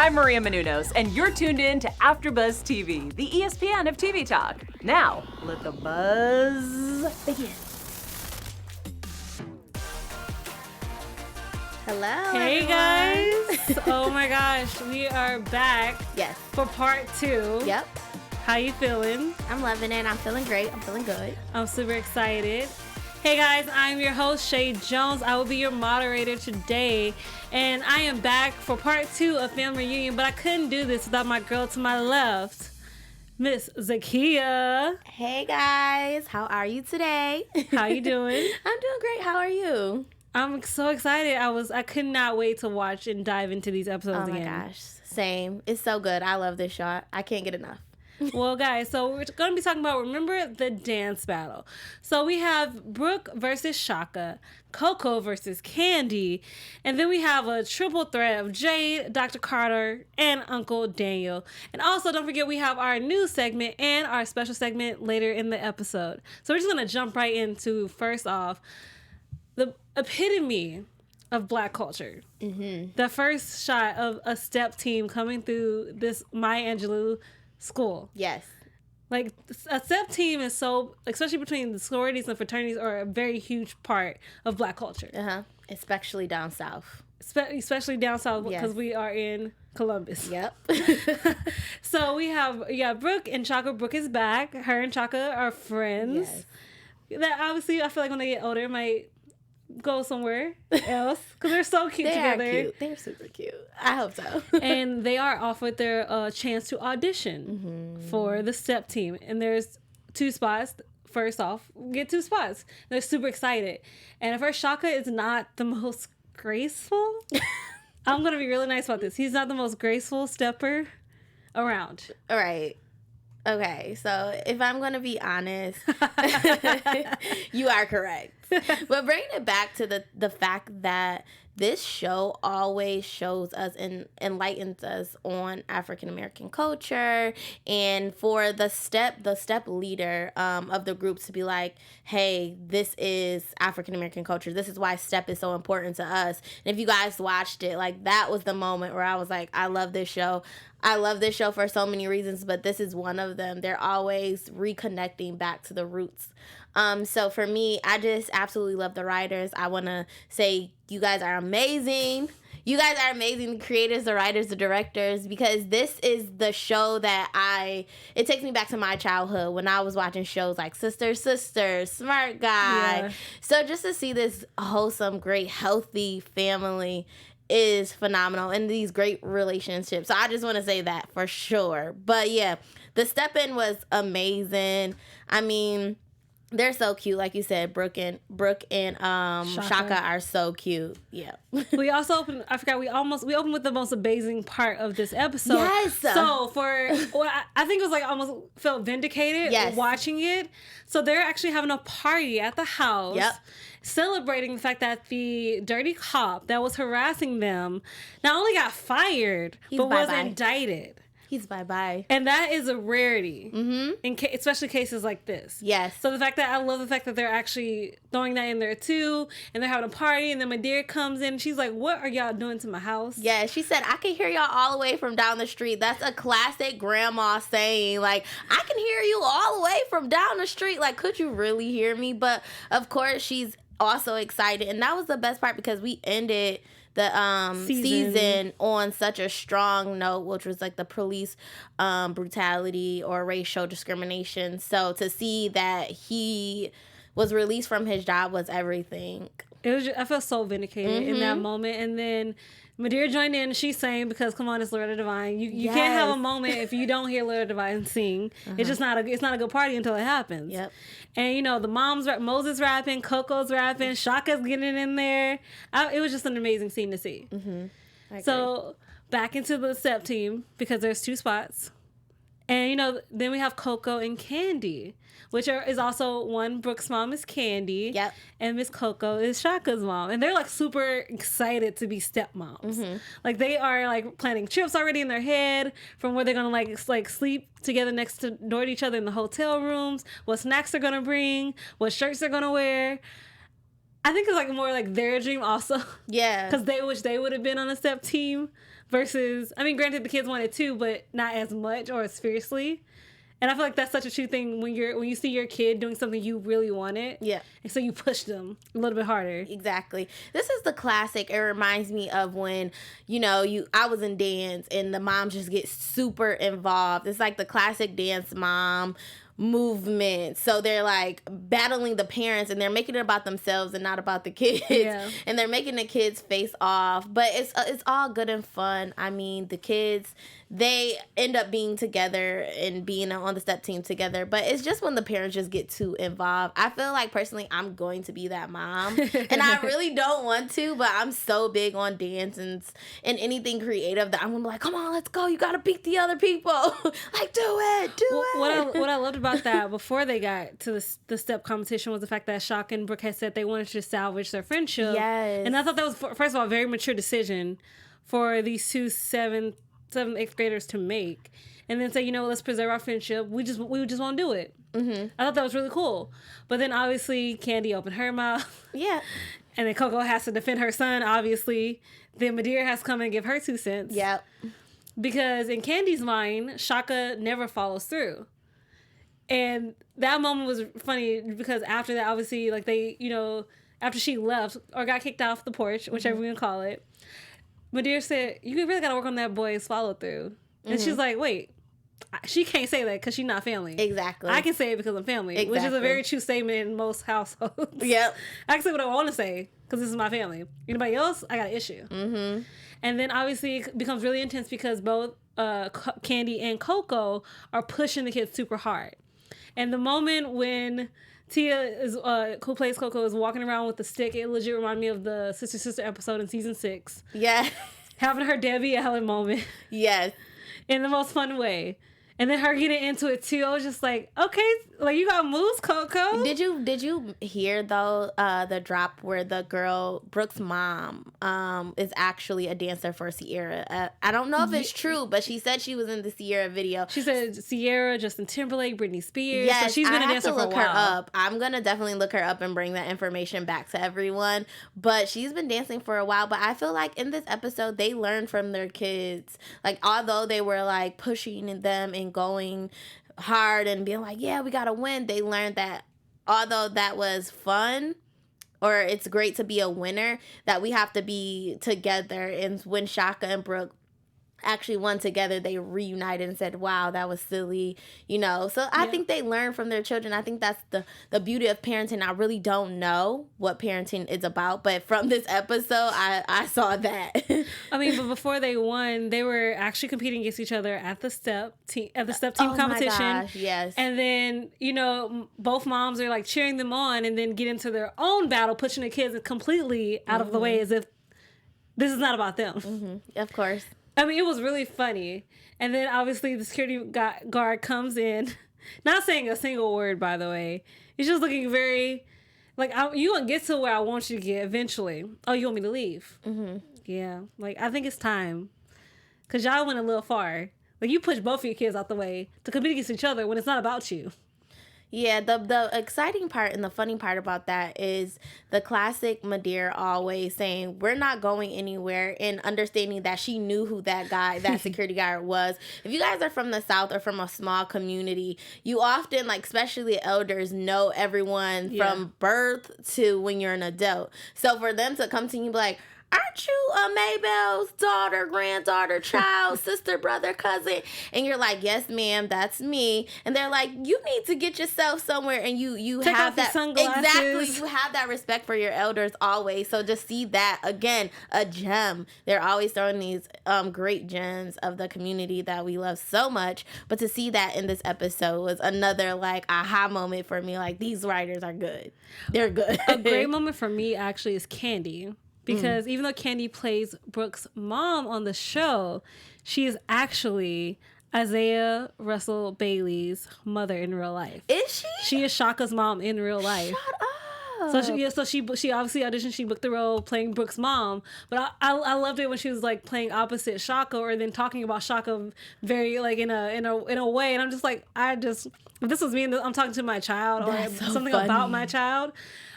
I'm Maria Menounos, and you're tuned in to AfterBuzz TV, the ESPN of TV talk. Now, let the buzz begin. Hello, Hey everyone. guys! Oh my gosh, we are back. Yes. For part 2. Yep. How you feeling? I'm loving it. I'm feeling great. I'm feeling good. I'm super excited. Hey guys, I'm your host, Chae Jones. I will be your moderator today. And I am back for part 2 of Family Reunion, but I couldn't do this without my girl to my left, Miss Zakiyyah. Hey guys, how are you today? How you doing? I'm doing great. How are you? I'm so excited. I could not wait to watch and dive into these episodes again. Oh my gosh. Same. It's so good. I love this show. I can't get enough. Well, guys, so we're going to be talking about, remember, the dance battle. So we have Brooke versus Shaka, Coco versus Candy, and then we have a triple threat of Jade, Dr. Carter, and Uncle Daniel. And also, don't forget, we have our news segment and our special segment later in the episode. So we're just going to jump right into, first off, the epitome of Black culture. Mm-hmm. The first shot of a step team coming through this Maya Angelou school. Yes. Like, a step team is so, especially between the sororities and fraternities, are a very huge part of Black culture. Uh-huh. Especially down south. Especially down south, because Yes. we are in Columbus. Yep. So we have, Brooke and Shaka. Brooke is back. Her and Shaka are friends. Yes. That obviously, I feel like when they get older, might go somewhere else, because they're so cute They together. are cute. They're super cute. I hope so. And they are offered their chance to audition for the step team. And there's 2 spots. First off, get 2 spots. They're super excited. And at first, Shaka is not the most graceful. I'm going to be really nice about this. He's not the most graceful stepper around. All right. Okay, so if I'm going to be honest, you are correct. But bringing it back to the fact that this show always shows us and enlightens us on African American culture, and for the step leader of the group to be like, hey, this is African American culture. This is why step is so important to us. And if you guys watched it, like, that was the moment where I was like, I love this show. I love this show for so many reasons, but this is one of them. They're always reconnecting back to the roots. So for me, I just absolutely love the writers. I want to say you guys are amazing. You guys are amazing, the creators, the writers, the directors, because this is the show that it takes me back to my childhood when I was watching shows like Sister, Smart Guy. Yeah. So just to see this wholesome, great, healthy family is phenomenal, and these great relationships. So I just want to say that for sure. But yeah, the step in was amazing. I mean, they're so cute, like you said. Brooke and Shaka are so cute. Yeah. We also opened. I forgot. We opened with the most amazing part of this episode. Yes. So I think it was like almost felt vindicated. Yes. Watching it. So they're actually having a party at the house. Yep. Celebrating the fact that the dirty cop that was harassing them not only got fired, but was indicted. He's bye-bye. And that is a rarity, especially cases like this. Yes. So I love the fact that they're actually throwing that in there too, and they're having a party, and then my dear comes in, and she's like, what are y'all doing to my house? Yeah, she said, I can hear y'all all the way from down the street. That's a classic grandma saying, like, I can hear you all the way from down the street. Like, could you really hear me? But, of course, she's also excited, and that was the best part because we ended the season on such a strong note, which was like the police brutality or racial discrimination. So to see that he was released from his job was everything. I felt so vindicated in that moment. And then Madeira joined in. She's saying, because come on, it's Loretta Devine. You can't have a moment if you don't hear Loretta Devine sing. It's just not a good party until it happens. Yep. And the mom's Moses rapping, Coco's rapping, Shaka's getting in there. It was just an amazing scene to see. So back into the step team, because there's 2 spots. And, then we have Coco and Candy, which is also one. Brooke's mom is Candy. Yep. And Miss Coco is Shaka's mom. And they're, like, super excited to be stepmoms. Like, they are, like, planning trips already in their head from where they're going to, like sleep together next door to each other in the hotel rooms, what snacks they're going to bring, what shirts they're going to wear. I think it's, like, more, like, their dream also. Yeah. Because they wish they would have been on a step team. versus, I mean, granted the kids wanted too, but not as much or as fiercely. And I feel like that's such a true thing when you see your kid doing something you really wanted. Yeah. And so you push them a little bit harder. Exactly. This is the classic. It reminds me of when, I was in dance and the mom just gets super involved. It's like the classic dance mom movement. So they're like battling the parents and they're making it about themselves and not about the kids. Yeah. And they're making the kids face off. But it's all good and fun. I mean, the kids, they end up being together and being on the step team together. But it's just when the parents just get too involved. I feel like personally I'm going to be that mom. And I really don't want to, but I'm so big on dance and anything creative that I'm gonna be like, come on, let's go. You gotta beat the other people. Like, do it. What I loved about that before they got to the step competition was the fact that Shaka and Brooke had said they wanted to salvage their friendship. Yes. And I thought that was, first of all, a very mature decision for these two 7th, 8th graders to make. And then say, let's preserve our friendship. We just won't do it. Mm-hmm. I thought that was really cool. But then obviously Candy opened her mouth. Yeah. And then Coco has to defend her son, obviously. Then Madeira has to come and give her 2 cents. Yep. Because in Candy's mind, Shaka never follows through. And that moment was funny because after that, obviously, like they, after she left or got kicked off the porch, whichever we can call it, Madeira said, you really got to work on that boy's follow through. And she's like, wait, she can't say that because she's not family. Exactly. I can say it because I'm family, which is a very true statement in most households. Yep. I can say what I want to say because this is my family. Anybody else, I got an issue. Mm-hmm. And then obviously it becomes really intense because both Candy and Coco are pushing the kids super hard. And the moment when Tia is who plays Coco is walking around with the stick, it legit reminded me of the Sister episode in season 6. Yeah. Having her Debbie Allen moment. Yes. In the most fun way. And then her getting into it too. I was just like, okay, like you got moves, Coco. Did you hear though the drop where the girl Brooke's mom is actually a dancer for Sierra? I don't know if it's true, but she said she was in the Sierra video. She said Sierra, Justin Timberlake, Britney Spears. Yes, so she's been a dancer for a while. Her up. I'm gonna definitely look her up and bring that information back to everyone. But she's been dancing for a while. But I feel like in this episode they learned from their kids. Like although they were like pushing them and going hard and being like, yeah, we gotta win, they learned that although that was fun or it's great to be a winner, that we have to be together. And when Shaka and Brooke actually won together, they reunited and said, wow, that was silly, so I think they learn from their children. I think that's the beauty of parenting. I really don't know what parenting is about, but from this episode I saw that. I mean, but before they won, they were actually competing against each other at the step team competition. My gosh, yes. And then both moms are like cheering them on and then get into their own battle, pushing the kids completely out of the way as if this is not about them. Mm-hmm. Of course. I mean, it was really funny. And then, obviously, the security guard comes in. Not saying a single word, by the way. He's just looking very... Like, you going to get to where I want you to get eventually. Oh, you want me to leave? Mm-hmm. Yeah. Like, I think it's time. Because y'all went a little far. Like, you push both of your kids out the way to compete against each other when it's not about you. Yeah, the exciting part and the funny part about that is the classic Madeira always saying, we're not going anywhere, and understanding that she knew who that security guard was. If you guys are from the South or from a small community, you often, like, especially elders, know everyone from birth to when you're an adult. So for them to come to you and be like, aren't you Maybell's daughter, granddaughter, child, sister, brother, cousin? And you're like, yes, ma'am, that's me. And they're like, you need to get yourself somewhere, and you take have off that your sunglasses. Exactly. You have that respect for your elders always. So just see that again, a gem. They're always throwing these great gems of the community that we love so much. But to see that in this episode was another like aha moment for me. Like, these writers are good. They're good. A great moment for me actually is Candy. Because even though Candy plays Brooke's mom on the show, she is actually Isaiah Russell Bailey's mother in real life. Is she? She is Shaka's mom in real life. Shut up. So she obviously auditioned. She booked the role playing Brooke's mom. But I loved it when she was like playing opposite Shaka, or then talking about Shaka very like in a way. And I'm just like, if this was me and I'm talking to my child or something about my child,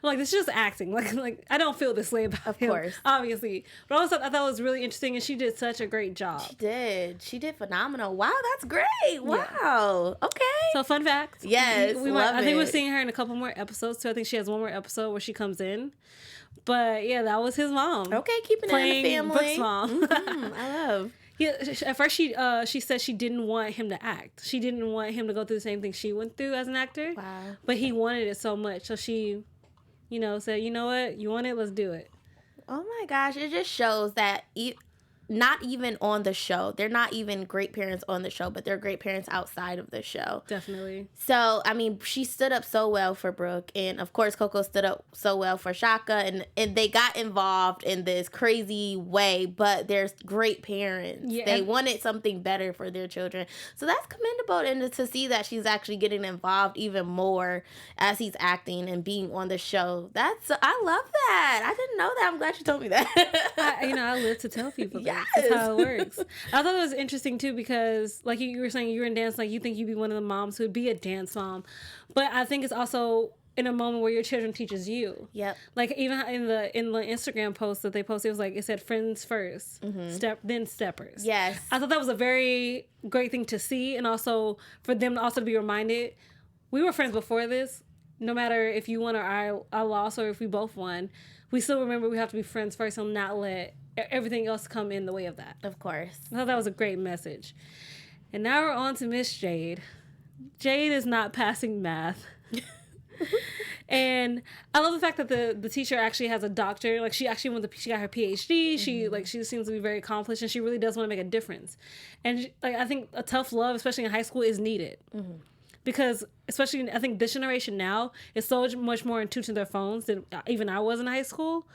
like, this is just acting. Like I don't feel this way about him. Of course. Obviously. But also, I thought it was really interesting, and she did such a great job. She did phenomenal. Wow, that's great. Wow. Yeah. Okay. So, fun fact. Yes, I think we're seeing her in a couple more episodes, too. I think she has one more episode where she comes in. But, yeah, that was his mom. Okay, keeping it in the family. Brooke's mom. I love. Yeah, at first she said she didn't want him to act. She didn't want him to go through the same thing she went through as an actor. Wow. But he wanted it so much. So she, said, you know what? You want it? Let's do it. Oh my gosh. It just shows that not even on the show. They're not even great parents on the show, but they're great parents outside of the show. Definitely. So, I mean, she stood up so well for Brooke. And, of course, Coco stood up so well for Shaka. And they got involved in this crazy way, but they're great parents. Yeah. They wanted something better for their children. So that's commendable. And to see that she's actually getting involved even more as he's acting and being on the show. I love that. I didn't know that. I'm glad you told me that. I live to tell people that. Yes. That's how it works. I thought it was interesting too because, like you were saying, you were in dance. Like you think you'd be one of the moms who would be a dance mom, but I think it's also in a moment where your children teaches you. Yep. Like even in the Instagram post that they posted, it said friends first, then steppers. Yes. I thought that was a very great thing to see, and also for them to also be reminded we were friends before this. No matter if you won or I lost, or if we both won, we still remember we have to be friends first and not let everything else come in the way of that. Of course. I thought that was a great message. And now we're on to Miss Jade. Jade is not passing math. And I love the fact that the teacher actually has a doctor. Like she got her PhD. She seems to be very accomplished, and she really does want to make a difference. And I think a tough love, especially in high school, is needed. Mm-hmm. Because especially I think this generation now is so much more in tune to their phones than even I was in high school,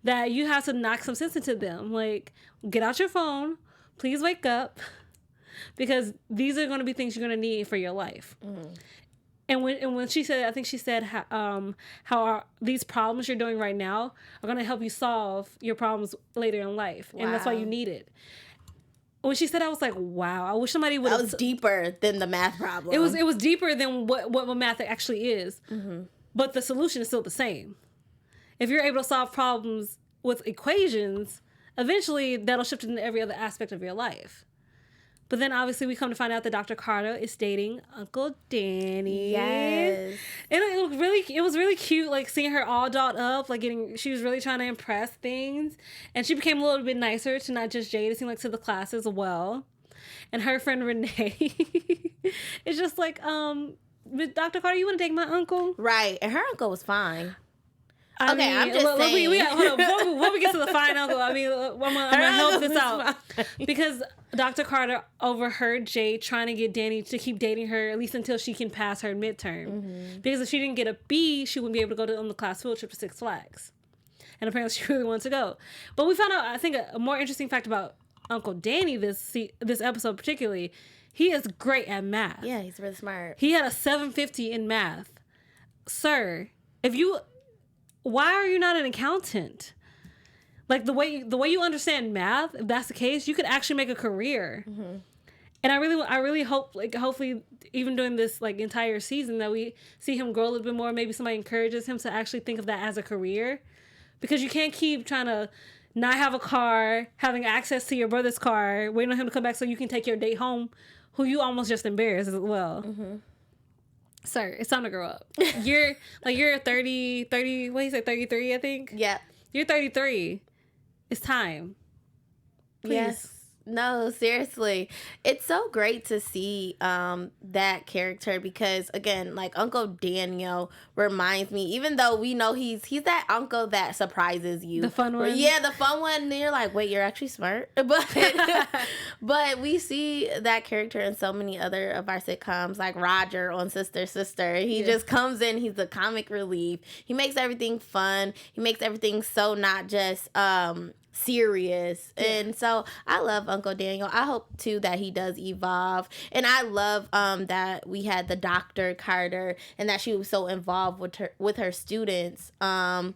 that you have to knock some sense into them. Like, get out your phone, please wake up, because these are going to be things you're going to need for your life. Mm. And when she said, I think she said how these problems you're doing right now are going to help you solve your problems later in life. Wow. And that's why you need it. When she said, I was like, wow, I wish somebody would. That was deeper than the math problem. It was deeper than what math actually is. Mm-hmm. But the solution is still the same. If you're able to solve problems with equations, eventually that'll shift into every other aspect of your life. But then obviously we come to find out that Dr. Carter is dating Uncle Danny. Yes. And it was really cute, like seeing her all dolled up, like she was really trying to impress things. And she became a little bit nicer to not just Jade, it seemed like to the class as well. And her friend Renee is just like, Dr. Carter, you want to date my uncle? Right. And her uncle was fine. I'm just saying. Hold on. Before we get to the fine uncle, I'm gonna help this out because Dr. Carter overheard Jade trying to get Danny to keep dating her at least until she can pass her midterm. Mm-hmm. Because if she didn't get a B, she wouldn't be able to go on the class field trip to Six Flags. And apparently, she really wanted to go. But we found out, I think, a more interesting fact about Uncle Danny this episode particularly. He is great at math. Yeah, he's really smart. He had a 750 in math, sir. Why are you not an accountant? Like the way you understand math, if that's the case, you could actually make a career. Mm-hmm. And I really hope, like, hopefully even during this like entire season that we see him grow a little bit more. Maybe somebody encourages him to actually think of that as a career, because you can't keep trying to not have a car, having access to your brother's car, waiting on him to come back so you can take your date home, who you almost just embarrassed as well. Mm-hmm. Sir, it's time to grow up. You're 30, what do you say, 33, I think? Yeah. You're 33. It's time. Please. Yes. No, seriously. It's so great to see that character because, again, like Uncle Daniel reminds me, even though we know he's that uncle that surprises you. The fun one? Yeah, the fun one. And you're like, wait, you're actually smart? But we see that character in so many other of our sitcoms, like Roger on Sister Sister. He just comes in. He's the comic relief. He makes everything fun. He makes everything so not just serious. And so I love Uncle Daniel. I hope too that he does evolve, and I love that we had the Dr. Carter and that she was so involved with her students, and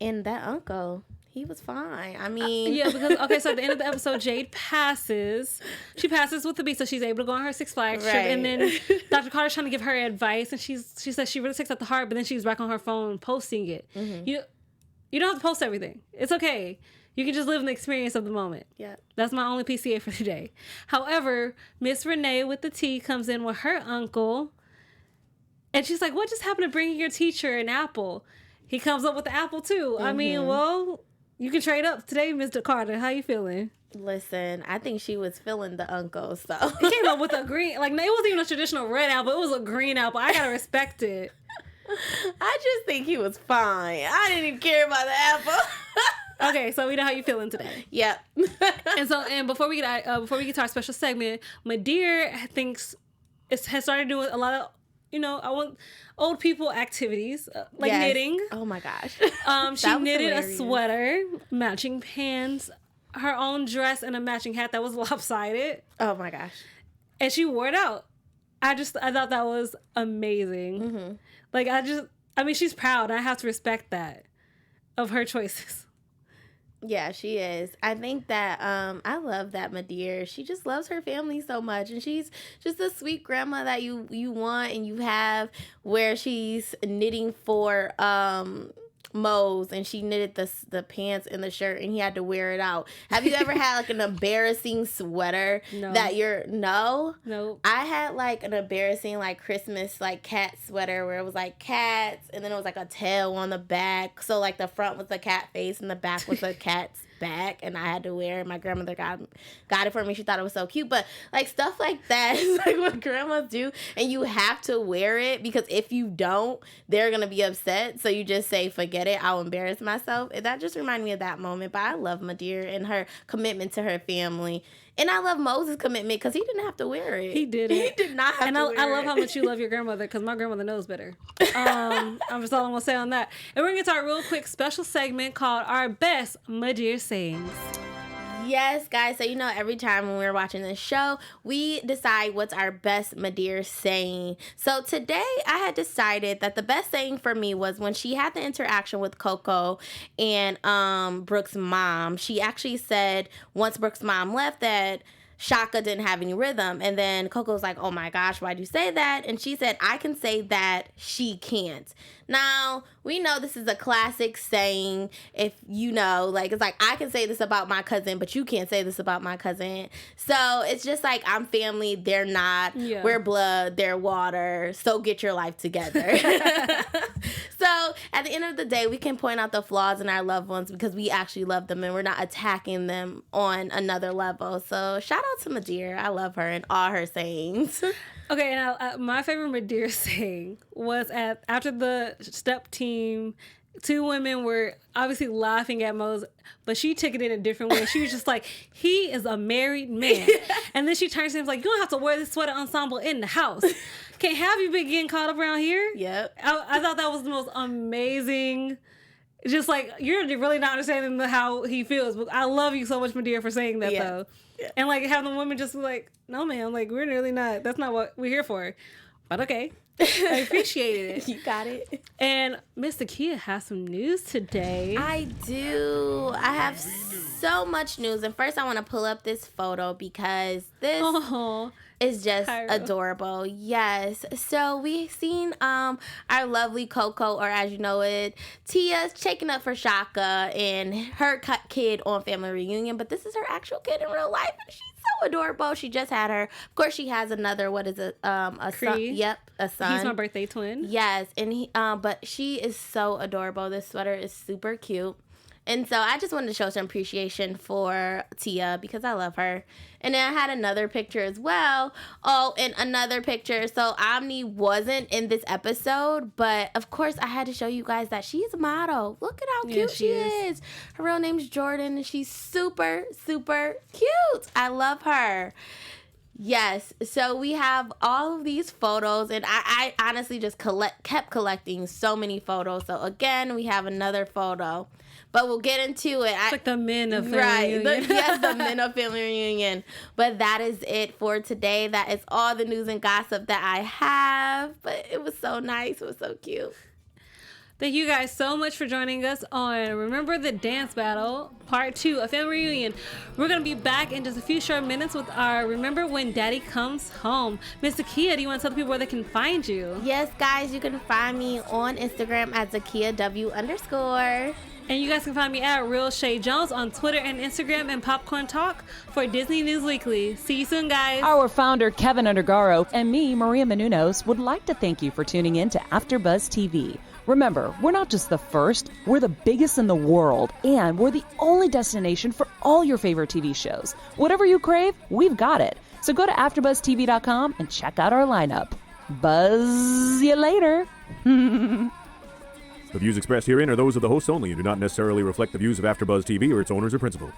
that uncle, He was fine. I mean, yeah, because okay, so at the end of the episode, Jade passes. She passes with the beat, so she's able to go on her Six Flags trip. And then Dr. Carter's trying to give her advice, and she says she really takes that to heart. But then she's back on her phone posting it. Mm-hmm. You don't have to post everything. It's okay. You can just live in the experience of the moment. Yeah. That's my only PCA for today. However, Miss Renee with the T comes in with her uncle. And she's like, what just happened to bringing your teacher an apple? He comes up with the apple, too. Mm-hmm. I mean, well, you can trade up today, Mr. Carter. How you feeling? Listen, I think she was feeling the uncle, so. He came up with a green, like, it wasn't even a traditional red apple. It was a green apple. I gotta respect it. I just think he was fine. I didn't even care about the apple. Okay, so we know how you feeling today. Yep. and before we get to our special segment, Madeir thinks has started doing a lot of, I want old people activities like knitting. Oh my gosh. She knitted a sweater, matching pants, her own dress, and a matching hat that was lopsided. Oh my gosh. And she wore it out. I thought that was amazing. Mm-hmm. Like she's proud. I have to respect that of her choices. Yeah, she is. I think that I love that Madeir. She just loves her family so much, and she's just a sweet grandma that you want and you have, where she's knitting for Mo's, and she knitted the pants and the shirt, and he had to wear it out. Have you ever had like an embarrassing sweater No? I had like an embarrassing like Christmas like cat sweater where it was like cats, and then it was like a tail on the back. So like the front was the cat face and the back was the cat's back, and I had to wear it. My grandmother got it for me. She thought it was so cute. But like stuff like that is like what grandmas do, and you have to wear it, because if you don't, they're gonna be upset. So you just say, forget it, I'll embarrass myself. And that just reminded me of that moment. But I love Madeir and her commitment to her family. And I love Moses' commitment because he didn't have to wear it. He did it. He did not have to wear it. And I love how much you love your grandmother, because my grandmother knows better. I'm just all I'm going to say on that. And we're going to get to our real quick special segment called Our Best Madeir Sayings. Yes, guys. So, every time when we're watching this show, we decide what's our best Madeir saying. So today I had decided that the best saying for me was when she had the interaction with Coco and Brooke's mom. She actually said once Brooke's mom left that Shaka didn't have any rhythm. And then Coco was like, oh my gosh, why'd you say that? And she said, I can say that, she can't. Now, we know this is a classic saying. If you know, like, it's like, I can say this about my cousin, but you can't say this about my cousin. So it's just like, I'm family, they're not. Yeah. We're blood, they're water. So get your life together. So at the end of the day, we can point out the flaws in our loved ones because we actually love them and we're not attacking them on another level. So shout out to Madeir. I love her and all her sayings. Okay, and my favorite Madeir saying was after the step team, two women were obviously laughing at Mose, but she took it in a different way. She was just like, he is a married man. And then she turns to him like, you don't have to wear this sweater ensemble in the house. Can't have you been getting caught up around here. Yep. I thought that was the most amazing. Just like, you're really not understanding how he feels. But I love you so much, Madeir, for saying that, though. Yeah. And like having the women just like, no, ma'am, like we're really not. That's not what we're here for. But okay. I appreciated it. You got it. And Miss Zakiyyah has some news today. I do. I have so much news. And first I want to pull up this photo because this is just adorable. Yes. So we've seen our lovely Coco, or as you know it, Tia's checking up for Shaka and her kid on family reunion. But this is her actual kid in real life. And she's so adorable. She just had her. Of course, she has another. What is it? A son. Yep, a son. He's my birthday twin. Yes, and he. But she is so adorable. This sweater is super cute. And so I just wanted to show some appreciation for Tia because I love her. And then I had another picture as well. Oh, and another picture. So Omni wasn't in this episode, but of course I had to show you guys that she's a model. Look at how cute she is. Her real name's Jordan, and she's super, super cute. I love her. Yes, so we have all of these photos, and I honestly just kept collecting so many photos. So again, we have another photo. But we'll get into it. It's like the men of family reunion. Yes, the men of family reunion. But that is it for today. That is all the news and gossip that I have. But it was so nice. It was so cute. Thank you guys so much for joining us on Remember the Dance Battle, Part 2, a family reunion. We're going to be back in just a few short minutes with our Remember When Daddy Comes Home. Miss Zakiyyah, do you want to tell the people where they can find you? Yes, guys, you can find me on Instagram at ZakiyyahW_. And you guys can find me at Real Chae Jones on Twitter and Instagram and Popcorn Talk for Disney News Weekly. See you soon, guys. Our founder, Keven Undergaro, and me, Maria Menounos, would like to thank you for tuning in to AfterBuzz TV. Remember, we're not just the first, we're the biggest in the world, and we're the only destination for all your favorite TV shows. Whatever you crave, we've got it. So go to AfterBuzzTV.com and check out our lineup. Buzz you later. The views expressed herein are those of the hosts only and do not necessarily reflect the views of AfterBuzz TV or its owners or principal.